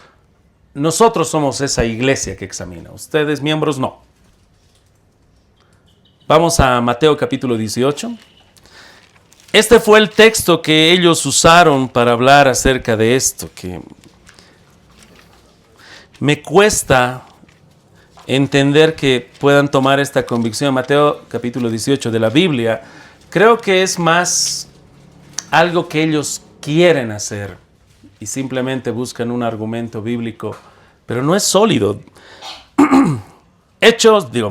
nosotros somos esa iglesia que examina. Ustedes, miembros, no. Vamos a Mateo capítulo 18. Este fue el texto que ellos usaron para hablar acerca de esto, que me cuesta entender que puedan tomar esta convicción. Mateo capítulo 18 de la Biblia, creo que es más algo que ellos quieren hacer y simplemente buscan un argumento bíblico, pero no es sólido.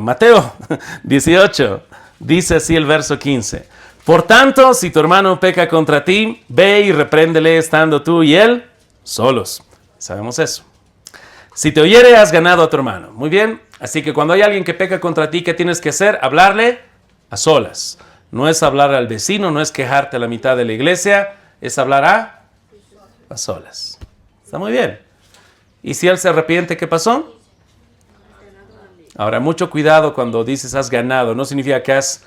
Mateo 18, dice así el verso 15. Por tanto, si tu hermano peca contra ti, ve y repréndele estando tú y él solos. Sabemos eso. Si te oyere, has ganado a tu hermano. Muy bien. Así que cuando hay alguien que peca contra ti, ¿qué tienes que hacer? Hablarle a solas. No es hablar al vecino, no es quejarte a la mitad de la iglesia, es hablar a solas. Está muy bien. ¿Y si él se arrepiente, qué pasó? Ahora, mucho cuidado cuando dices has ganado. No significa que has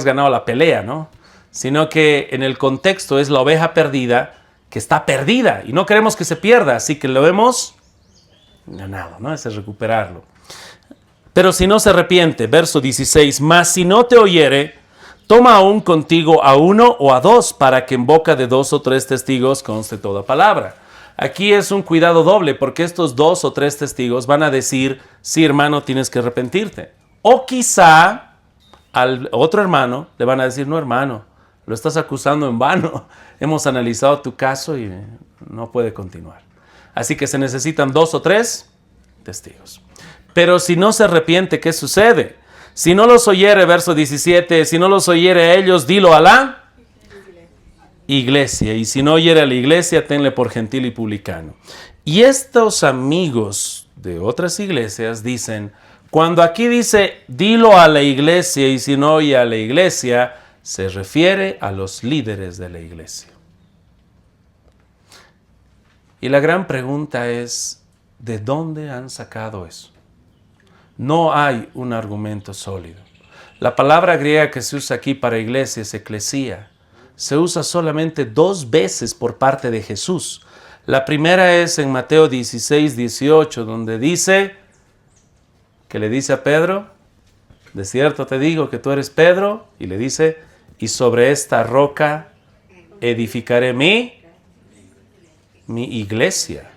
ganado la pelea, ¿no? Sino que en el contexto es la oveja perdida que está perdida y no queremos que se pierda, así que lo hemos ganado, ¿no? Ese es recuperarlo. Pero si no se arrepiente, verso 16, mas si no te oyere, toma aún contigo a uno o a dos, para que en boca de 2 o 3 testigos conste toda palabra. Aquí es un cuidado doble, porque estos 2 o 3 testigos van a decir, sí, hermano, tienes que arrepentirte. O quizá al otro hermano le van a decir, no, hermano, lo estás acusando en vano. Hemos analizado tu caso y no puede continuar. Así que se necesitan 2 o 3 testigos. Pero si no se arrepiente, ¿qué sucede? Si no los oyere, verso 17, si no los oyere a ellos, dilo a la iglesia. Y si no oyere a la iglesia, tenle por gentil y publicano. Y estos amigos de otras iglesias dicen, cuando aquí dice, dilo a la iglesia, y si no oye a la iglesia, se refiere a los líderes de la iglesia. Y la gran pregunta es, ¿de dónde han sacado eso? No hay un argumento sólido. La palabra griega que se usa aquí para iglesia es eclesía. Se usa solamente 2 veces por parte de Jesús. La primera es en Mateo 16, 18, donde dice, que le dice a Pedro, de cierto te digo que tú eres Pedro, y le dice, y sobre esta roca edificaré mi mi iglesia.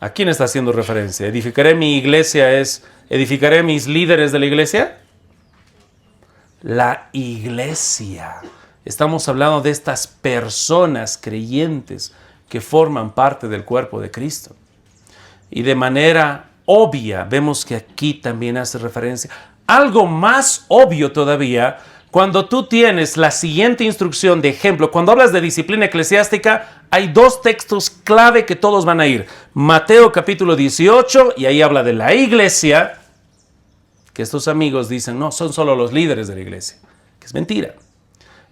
¿A quién está haciendo referencia? ¿Edificaré mi iglesia edificaré mis líderes de la iglesia? La iglesia. Estamos hablando de estas personas creyentes que forman parte del cuerpo de Cristo. Y de manera obvia vemos que aquí también hace referencia. Algo más obvio todavía, cuando tú tienes la siguiente instrucción de ejemplo, cuando hablas de disciplina eclesiástica, hay dos textos clave que todos van a ir. Mateo capítulo 18, y ahí habla de la iglesia, que estos amigos dicen, no, son solo los líderes de la iglesia, que es mentira.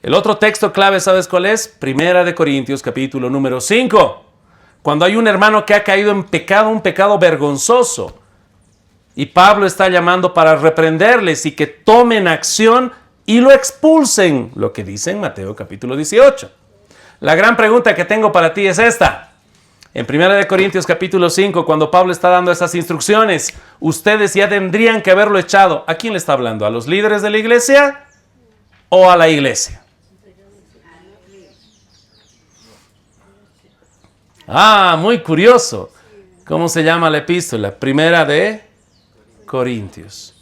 El otro texto clave, ¿sabes cuál es? Primera de Corintios capítulo número 5, cuando hay un hermano que ha caído en pecado, un pecado vergonzoso, y Pablo está llamando para reprenderles y que tomen acción y lo expulsen, lo que dice en Mateo capítulo 18. La gran pregunta que tengo para ti es esta. En 1 Corintios capítulo 5, cuando Pablo está dando esas instrucciones, ustedes ya tendrían que haberlo echado. ¿A quién le está hablando? ¿A los líderes de la iglesia o a la iglesia? Muy curioso. ¿Cómo se llama la epístola? 1 de Corintios.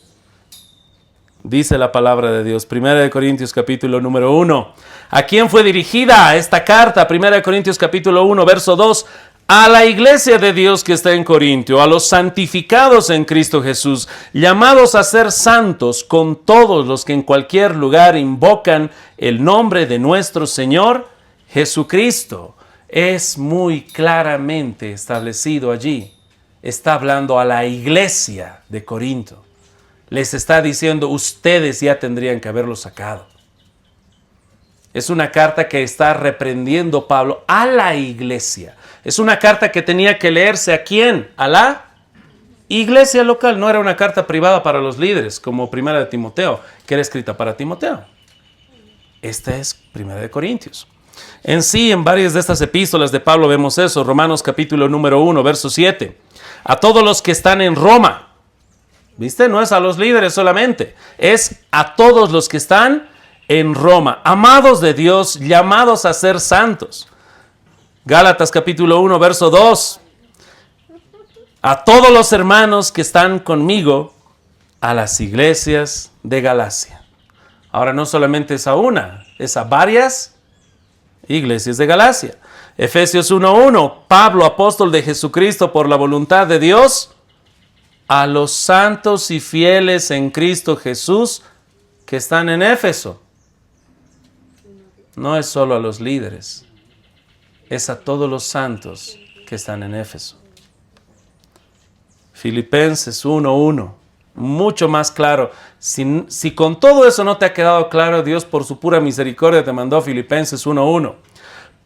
Dice la palabra de Dios, 1 Corintios capítulo número 1. ¿A quién fue dirigida esta carta? 1 Corintios capítulo 1, verso 2. A la iglesia de Dios que está en Corintio, a los santificados en Cristo Jesús, llamados a ser santos con todos los que en cualquier lugar invocan el nombre de nuestro Señor Jesucristo. Es muy claramente establecido allí. Está hablando a la iglesia de Corinto. Les está diciendo, ustedes ya tendrían que haberlo sacado. Es una carta que está reprendiendo Pablo a la iglesia. Es una carta que tenía que leerse ¿a quién? A la iglesia local. No era una carta privada para los líderes, como 1 de Timoteo, que era escrita para Timoteo. Esta es 1 de Corintios. En sí, en varias de estas epístolas de Pablo vemos eso. Romanos capítulo número 1, verso 7. A todos los que están en Roma. ¿Viste? No es a los líderes solamente. Es a todos los que están en Roma. Amados de Dios, llamados a ser santos. Gálatas capítulo 1, verso 2. A todos los hermanos que están conmigo, a las iglesias de Galacia. Ahora no solamente es a una, es a varias iglesias de Galacia. Efesios 1:1, Pablo, apóstol de Jesucristo por la voluntad de Dios, a los santos y fieles en Cristo Jesús que están en Éfeso. No es solo a los líderes, es a todos los santos que están en Éfeso. Filipenses 1:1, mucho más claro. Si con todo eso no te ha quedado claro, Dios por su pura misericordia te mandó Filipenses 1:1.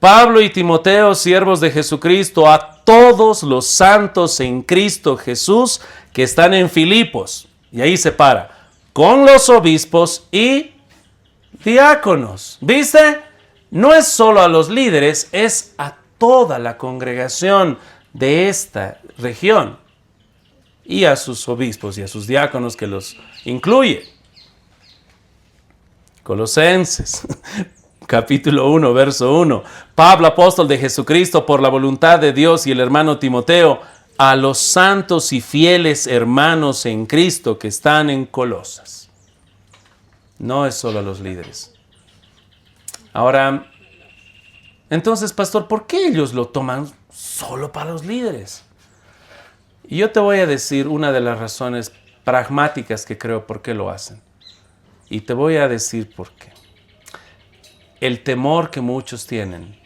Pablo y Timoteo, siervos de Jesucristo, a todos los santos en Cristo Jesús que están en Filipos. Y ahí se para, con los obispos y diáconos. ¿Viste? No es solo a los líderes, es a toda la congregación de esta región. Y a sus obispos y a sus diáconos que los incluye. Colosenses, capítulo 1, verso 1. Pablo, apóstol de Jesucristo, por la voluntad de Dios, y el hermano Timoteo, a los santos y fieles hermanos en Cristo que están en Colosas. No es solo a los líderes. Ahora, entonces, pastor, ¿por qué ellos lo toman solo para los líderes? Y yo te voy a decir una de las razones pragmáticas que creo por qué lo hacen. Y te voy a decir por qué. El temor que muchos tienen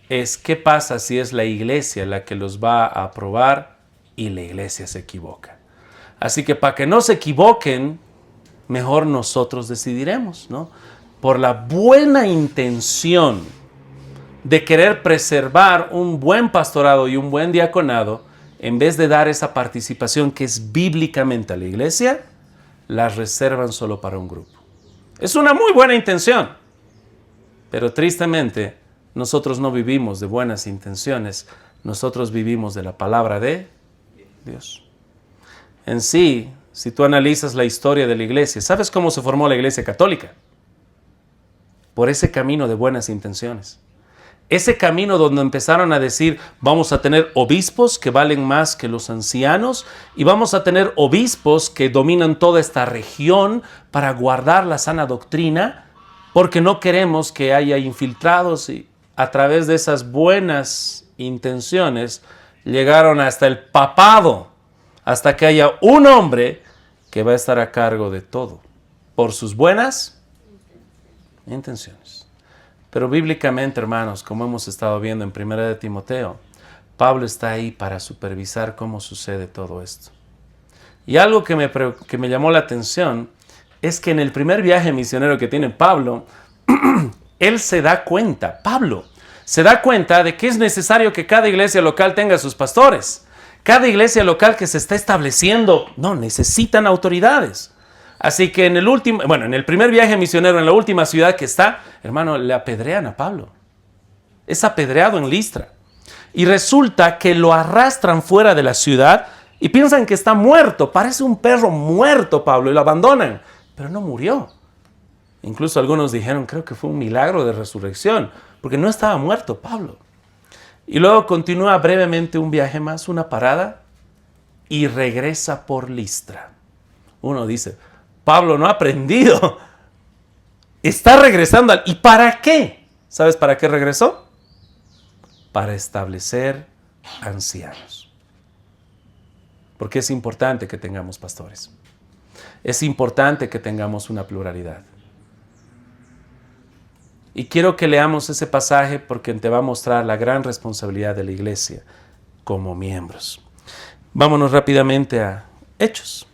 es qué pasa si es la iglesia la que los va a aprobar y la iglesia se equivoca. Así que para que no se equivoquen, mejor nosotros decidiremos, ¿no? Por la buena intención de querer preservar un buen pastorado y un buen diaconado, en vez de dar esa participación que es bíblicamente a la iglesia, las reservan solo para un grupo. Es una muy buena intención, pero tristemente nosotros no vivimos de buenas intenciones, nosotros vivimos de la palabra de Dios. En sí, si tú analizas la historia de la iglesia, ¿sabes cómo se formó la iglesia católica? Por ese camino de buenas intenciones. Ese camino donde empezaron a decir, vamos a tener obispos que valen más que los ancianos y vamos a tener obispos que dominan toda esta región para guardar la sana doctrina, porque no queremos que haya infiltrados, y a través de esas buenas intenciones llegaron hasta el papado, hasta que haya un hombre que va a estar a cargo de todo, por sus buenas intenciones. Pero bíblicamente, hermanos, como hemos estado viendo en 1 de Timoteo, Pablo está ahí para supervisar cómo sucede todo esto. Y algo que me llamó la atención es que en el primer viaje misionero que tiene Pablo, él se da cuenta, Pablo, se da cuenta de que es necesario que cada iglesia local tenga sus pastores. Cada iglesia local que se está estableciendo, necesitan autoridades. Así que en el primer viaje misionero, en la última ciudad que está, hermano, le apedrean a Pablo. Es apedreado en Listra. Y resulta que lo arrastran fuera de la ciudad y piensan que está muerto. Parece un perro muerto, Pablo, y lo abandonan. Pero no murió. Incluso algunos dijeron, creo que fue un milagro de resurrección, porque no estaba muerto Pablo. Y luego continúa brevemente un viaje más, una parada, y regresa por Listra. Uno dice, Pablo no ha aprendido. Está regresando. ¿Y para qué? ¿Sabes para qué regresó? Para establecer ancianos. Porque es importante que tengamos pastores. Es importante que tengamos una pluralidad. Y quiero que leamos ese pasaje porque te va a mostrar la gran responsabilidad de la iglesia como miembros. Vámonos rápidamente a Hechos.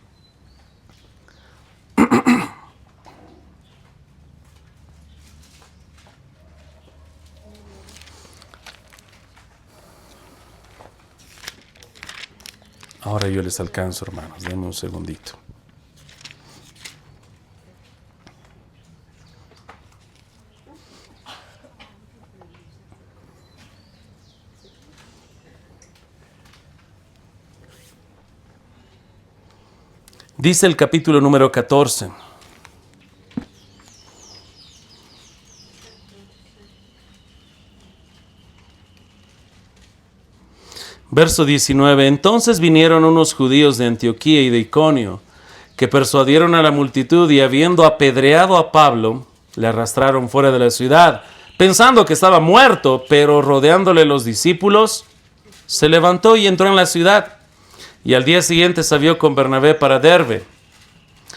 Ahora yo les alcanzo, hermanos. Denme un segundito. Dice el capítulo número 14. Verso 19. Entonces vinieron unos judíos de Antioquía y de Iconio, que persuadieron a la multitud y habiendo apedreado a Pablo, le arrastraron fuera de la ciudad, pensando que estaba muerto, pero rodeándole los discípulos, se levantó y entró en la ciudad. Y al día siguiente salió con Bernabé para Derbe.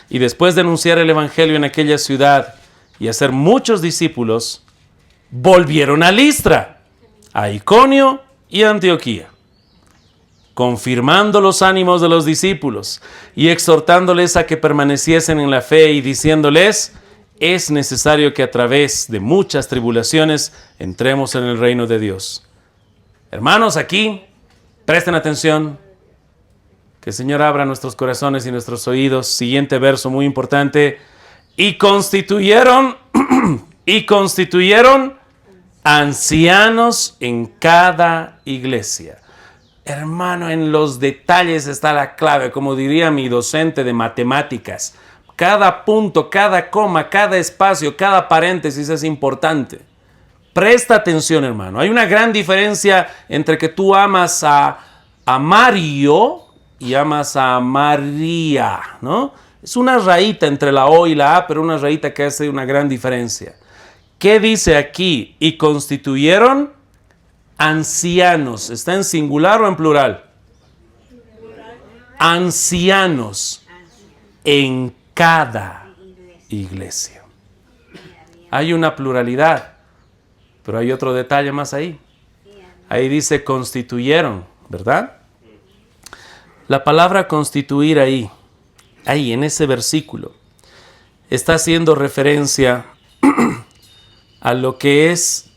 Y después de anunciar el evangelio en aquella ciudad y hacer muchos discípulos, volvieron a Listra, a Iconio y a Antioquía, confirmando los ánimos de los discípulos y exhortándoles a que permaneciesen en la fe y diciéndoles, es necesario que a través de muchas tribulaciones entremos en el reino de Dios. Hermanos, aquí, presten atención. Que el Señor abra nuestros corazones y nuestros oídos. Siguiente verso muy importante. Y constituyeron ancianos en cada iglesia. Hermano, en los detalles está la clave, como diría mi docente de matemáticas. Cada punto, cada coma, cada espacio, cada paréntesis es importante. Presta atención, hermano. Hay una gran diferencia entre que tú amas a Mario y amas a María, ¿no? Es una rayita entre la O y la A, pero una rayita que hace una gran diferencia. ¿Qué dice aquí? Y constituyeron ancianos. ¿Está en singular o en plural? Ancianos en cada iglesia. Hay una pluralidad, pero hay otro detalle más ahí. Ahí dice constituyeron, ¿verdad? La palabra constituir ahí en ese versículo, está haciendo referencia a lo que es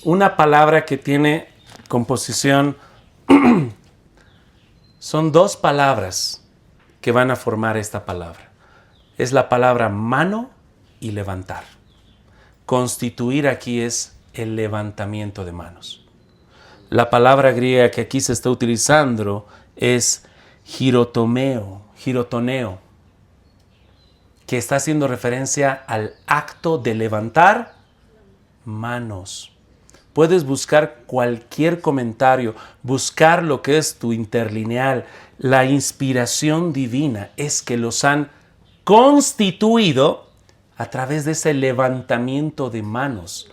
una palabra que tiene composición. Son dos palabras que van a formar esta palabra. Es la palabra mano y levantar. Constituir aquí es el levantamiento de manos. La palabra griega que aquí se está utilizando es girotoneo, que está haciendo referencia al acto de levantar manos. Puedes buscar cualquier comentario, buscar lo que es tu interlineal. La inspiración divina es que los han constituido a través de ese levantamiento de manos.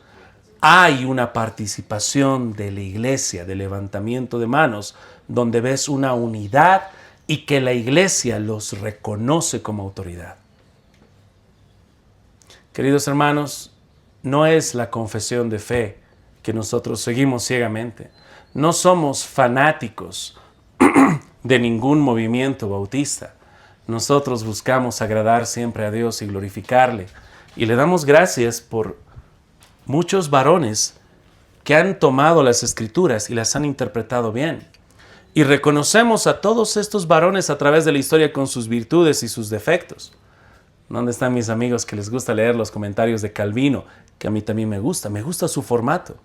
Hay una participación de la iglesia, de levantamiento de manos, donde ves una unidad y que la iglesia los reconoce como autoridad. Queridos hermanos, no es la confesión de fe que nosotros seguimos ciegamente. No somos fanáticos de ningún movimiento bautista. Nosotros buscamos agradar siempre a Dios y glorificarle. Y le damos gracias por muchos varones que han tomado las Escrituras y las han interpretado bien. Y reconocemos a todos estos varones a través de la historia con sus virtudes y sus defectos. ¿Dónde están mis amigos que les gusta leer los comentarios de Calvino? Que a mí también me gusta su formato.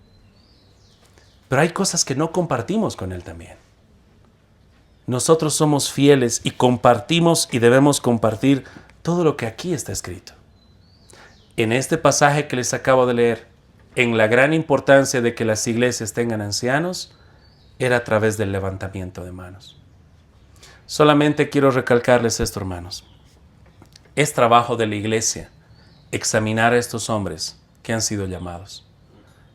Pero hay cosas que no compartimos con él también. Nosotros somos fieles y compartimos y debemos compartir todo lo que aquí está escrito. En este pasaje que les acabo de leer, en la gran importancia de que las iglesias tengan ancianos, era a través del levantamiento de manos. Solamente quiero recalcarles esto, hermanos. Es trabajo de la iglesia examinar a estos hombres que han sido llamados.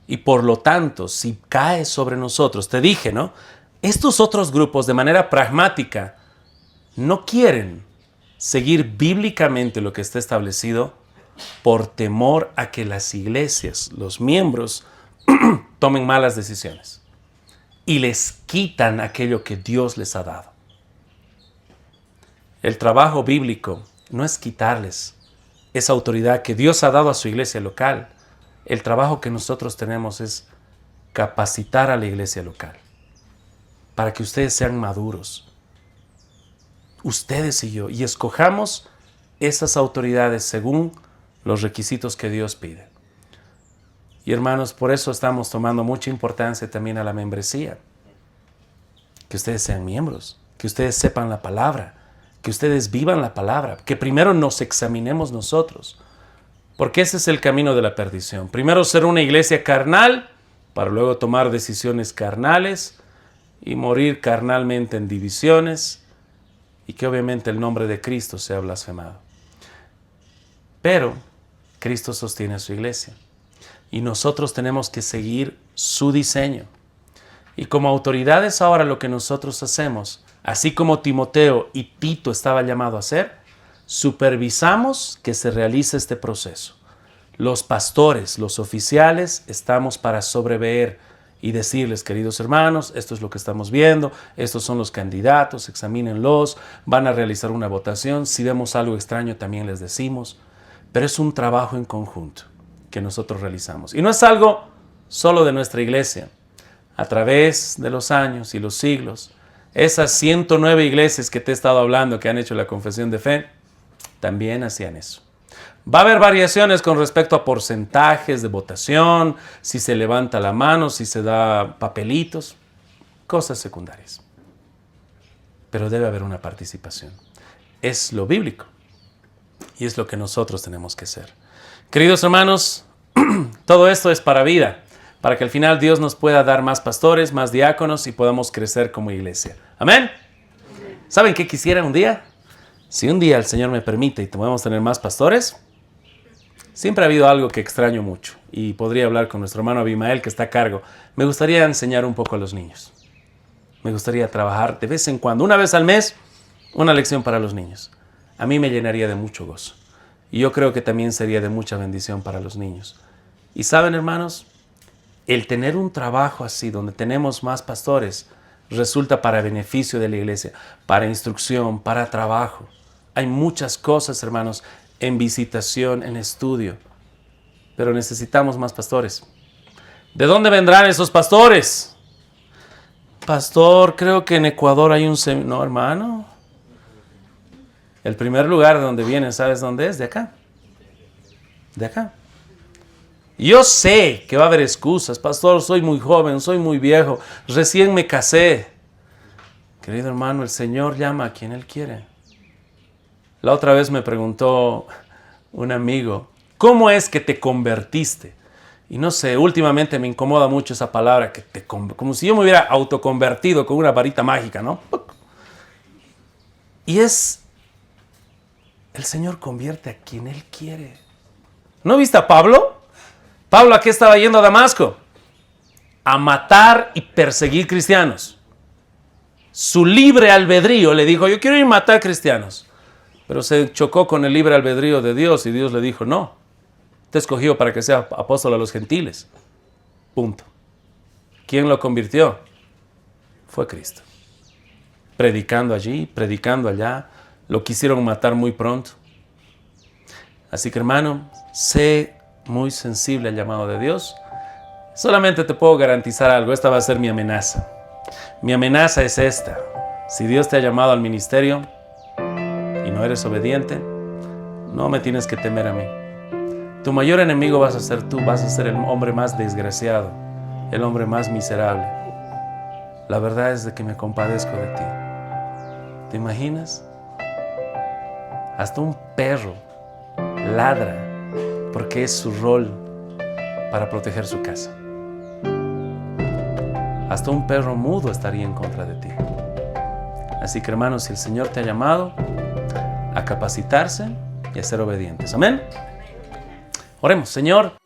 Y por lo tanto, si cae sobre nosotros, te dije, ¿no? Estos otros grupos, de manera pragmática, no quieren seguir bíblicamente lo que está establecido por temor a que las iglesias, los miembros, tomen malas decisiones y les quitan aquello que Dios les ha dado. El trabajo bíblico no es quitarles esa autoridad que Dios ha dado a su iglesia local. El trabajo que nosotros tenemos es capacitar a la iglesia local para que ustedes sean maduros, ustedes y yo, y escojamos esas autoridades según los requisitos que Dios pide. Y hermanos, por eso estamos tomando mucha importancia también a la membresía. Que ustedes sean miembros, que ustedes sepan la palabra, que ustedes vivan la palabra, que primero nos examinemos nosotros, porque ese es el camino de la perdición. Primero ser una iglesia carnal, para luego tomar decisiones carnales y morir carnalmente en divisiones, y que obviamente el nombre de Cristo sea blasfemado. Pero Cristo sostiene a su iglesia, y nosotros tenemos que seguir su diseño. Y como autoridades ahora lo que nosotros hacemos, así como Timoteo y Tito estaba llamado a hacer, supervisamos que se realice este proceso. Los pastores, los oficiales, estamos para sobreveer y decirles, queridos hermanos, esto es lo que estamos viendo, estos son los candidatos, examínenlos, van a realizar una votación, si vemos algo extraño también les decimos, pero es un trabajo en conjunto que nosotros realizamos. Y no es algo solo de nuestra iglesia. A través de los años y los siglos, esas 109 iglesias que te he estado hablando que han hecho la confesión de fe, también hacían eso. Va a haber variaciones con respecto a porcentajes de votación, si se levanta la mano, si se da papelitos, cosas secundarias. Pero debe haber una participación. Es lo bíblico y es lo que nosotros tenemos que hacer. Queridos hermanos, todo esto es para vida, para que al final Dios nos pueda dar más pastores, más diáconos y podamos crecer como iglesia. ¿Amén? ¿Saben qué quisiera un día? Si un día el Señor me permite y podemos tener más pastores, siempre ha habido algo que extraño mucho y podría hablar con nuestro hermano Abimael que está a cargo. Me gustaría enseñar un poco a los niños. Me gustaría trabajar de vez en cuando, una vez al mes, una lección para los niños. A mí me llenaría de mucho gozo. Y yo creo que también sería de mucha bendición para los niños. Y saben, hermanos, el tener un trabajo así, donde tenemos más pastores, resulta para beneficio de la iglesia, para instrucción, para trabajo. Hay muchas cosas, hermanos, en visitación, en estudio. Pero necesitamos más pastores. ¿De dónde vendrán esos pastores? Pastor, creo que en Ecuador hay un seminario. No, hermano. El primer lugar de donde vienen, ¿sabes dónde es? De acá. De acá. Yo sé que va a haber excusas. Pastor, soy muy joven, soy muy viejo, recién me casé. Querido hermano, el Señor llama a quien Él quiere. La otra vez me preguntó un amigo, ¿cómo es que te convertiste? Y no sé, últimamente me incomoda mucho esa palabra, como si yo me hubiera autoconvertido con una varita mágica, ¿no? Y el Señor convierte a quien Él quiere. ¿No viste a Pablo? Pablo, ¿a qué estaba yendo a Damasco? A matar y perseguir cristianos. Su libre albedrío le dijo, yo quiero ir a matar cristianos. Pero se chocó con el libre albedrío de Dios y Dios le dijo, no, te escogió para que sea apóstol a los gentiles. Punto. ¿Quién lo convirtió? Fue Cristo. Predicando allí, predicando allá, lo quisieron matar muy pronto. Así que hermano, sé muy sensible al llamado de Dios. Solamente te puedo garantizar algo, esta va a ser mi amenaza. Mi amenaza es esta. Si Dios te ha llamado al ministerio y no eres obediente, no me tienes que temer a mí. Tu mayor enemigo vas a ser tú, vas a ser el hombre más desgraciado, el hombre más miserable. La verdad es de que me compadezco de ti. ¿Te imaginas? Hasta un perro ladra porque es su rol para proteger su casa. Hasta un perro mudo estaría en contra de ti. Así que hermanos, si el Señor te ha llamado a capacitarse y a ser obedientes. Amén. Oremos. Señor,